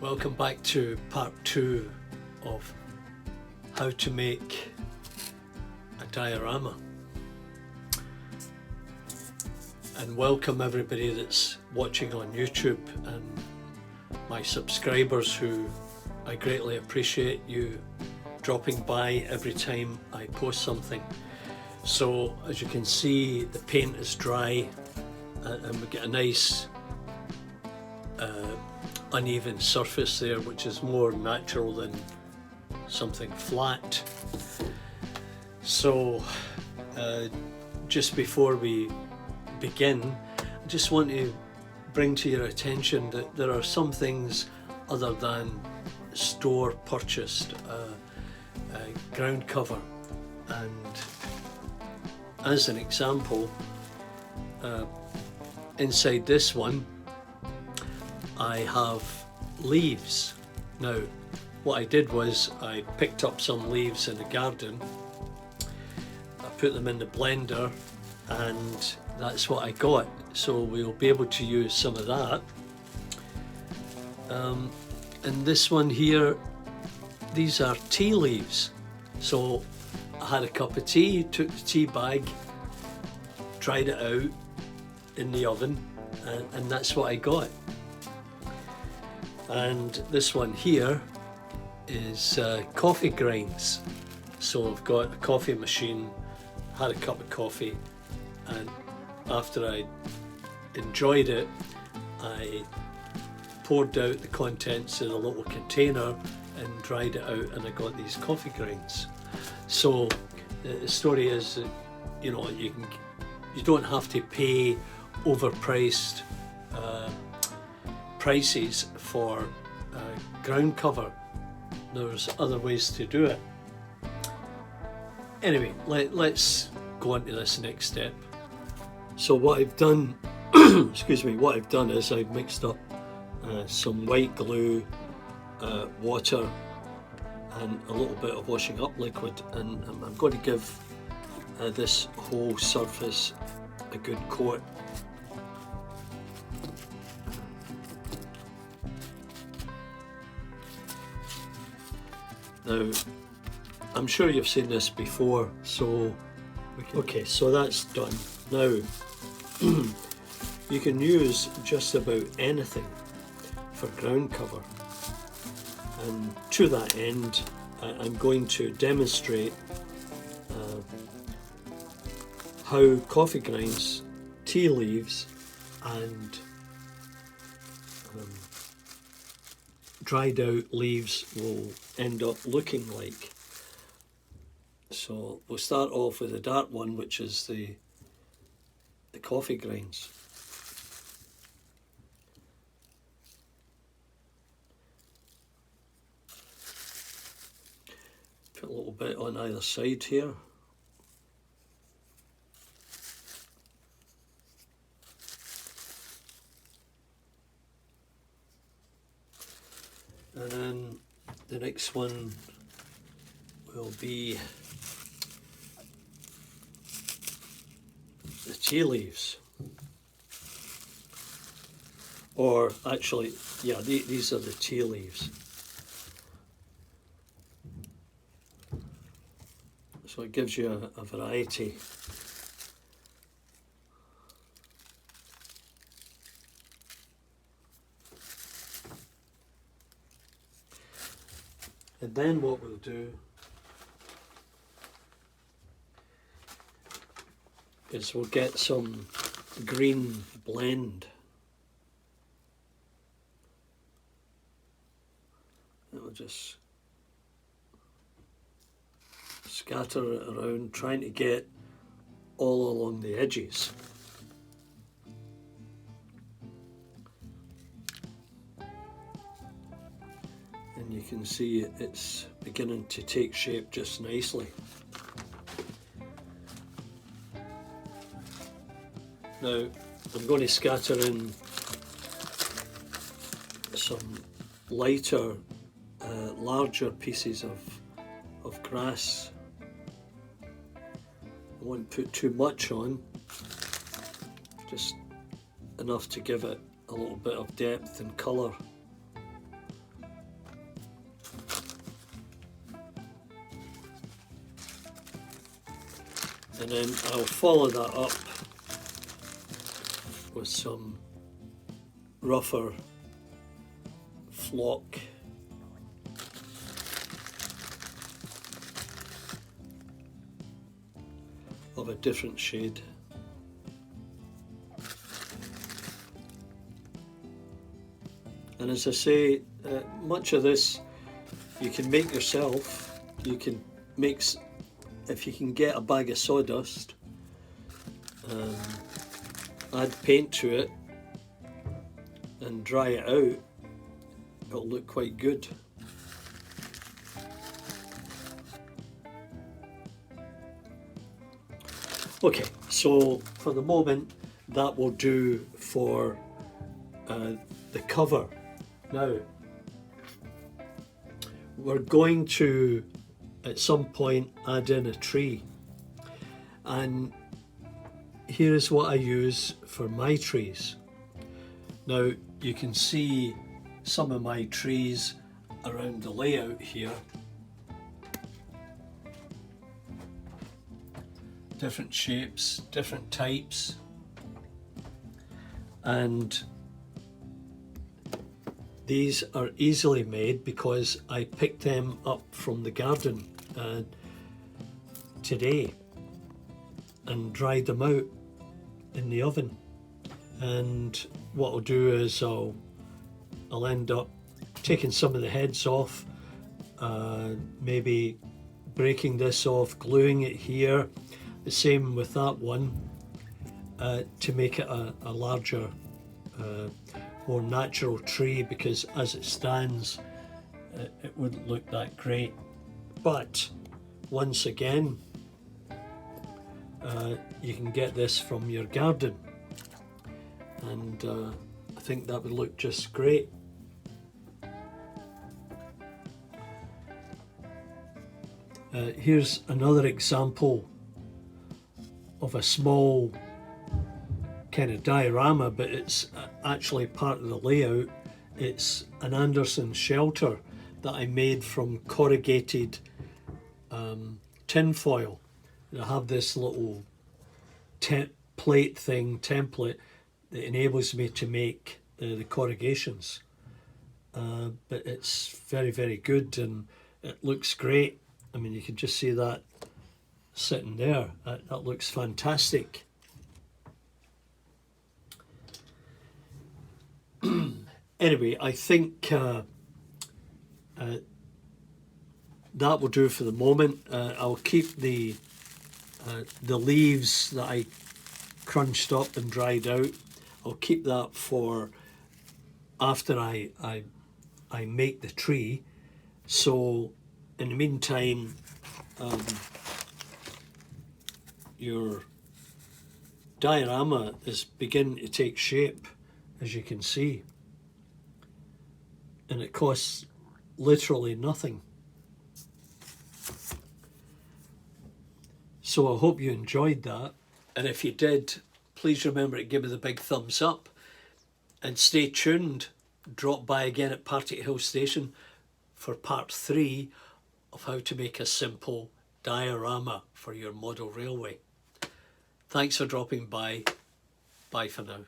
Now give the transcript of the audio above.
Welcome back to part 2 of how to make a diorama, and welcome everybody that's watching on YouTube and my subscribers, who I greatly appreciate you dropping by every time I post something. So as you can see, the paint is dry and we get a nice uneven surface there, which is more natural than something flat. So just before we begin, I just want to bring to your attention that there are some things other than store purchased ground cover, and as an example, inside this one I have leaves. Now what I did was I picked up some leaves in the garden, I put them in the blender, and that's what I got. So we'll be able to use some of that. And this one here, these are tea leaves. So I had a cup of tea, took the tea bag, dried it out in the oven, and that's what I got. And this one here is coffee grinds. So I've got a coffee machine, had a cup of coffee, and after I enjoyed it, I poured out the contents in a little container and dried it out, and I got these coffee grinds. So the story is that, you know, you don't have to pay overpriced prices for ground cover. There's other ways to do it. Anyway, let's go on to this next step. So what I've done, excuse me, what I've done is I've mixed up some white glue, water, and a little bit of washing up liquid, and I'm going to give this whole surface a good coat. Now, I'm sure you've seen this before, so okay, so that's done. Now, you can use just about anything for ground cover, and to that end, I'm going to demonstrate how coffee grinds, tea leaves, and dried out leaves will end up looking like. So we'll start off with the dark one, which is the coffee grinds. Put a little bit on either side here. And then the next one will be the tea leaves. Or actually, yeah, these are the tea leaves. So it gives you a variety. And then what we'll do is we'll get some green blend. And we'll just scatter it around, trying to get all along the edges. And you can see it's beginning to take shape just nicely. Now I'm going to scatter in some lighter, larger pieces of grass. I won't put too much on, just enough to give it a little bit of depth and colour. And then I'll follow that up with some rougher flock. Of a different shade. And as I say, much of this you can make yourself. You can make, if you can get a bag of sawdust, add paint to it and dry it out, it'll look quite good. Okay, so for the moment that will do for the cover. Now we're going to at some point add in a tree, and here is what I use for my trees. Now you can see some of my trees around the layout here. Different shapes, different types, and these are easily made because I picked them up from the garden today and dried them out in the oven. And what I'll do is I'll end up taking some of the heads off, maybe breaking this off, gluing it here. The same with that one, to make it a larger, more natural tree, because as it stands it wouldn't look that great. But once again, you can get this from your garden, and I think that would look just great. Here's another example of a small kind of diorama, but it's actually part of the layout. It's an Anderson shelter that I made from corrugated tin foil. I have this little plate thing, template, that enables me to make the corrugations, but it's very, very good and it looks great. I mean, you can just see that sitting there. That looks fantastic. Anyway, I think that will do for the moment. I'll keep the leaves that I crunched up and dried out. I'll keep that for after I make the tree. So in the meantime, your diorama is beginning to take shape, as you can see, and it costs literally nothing. So I hope you enjoyed that, and if you did, please remember to give me the big thumbs up and stay tuned. Drop by again at Partickhill station for part 3 of how to make a simple diorama for your model railway. Thanks for dropping by. Bye for now.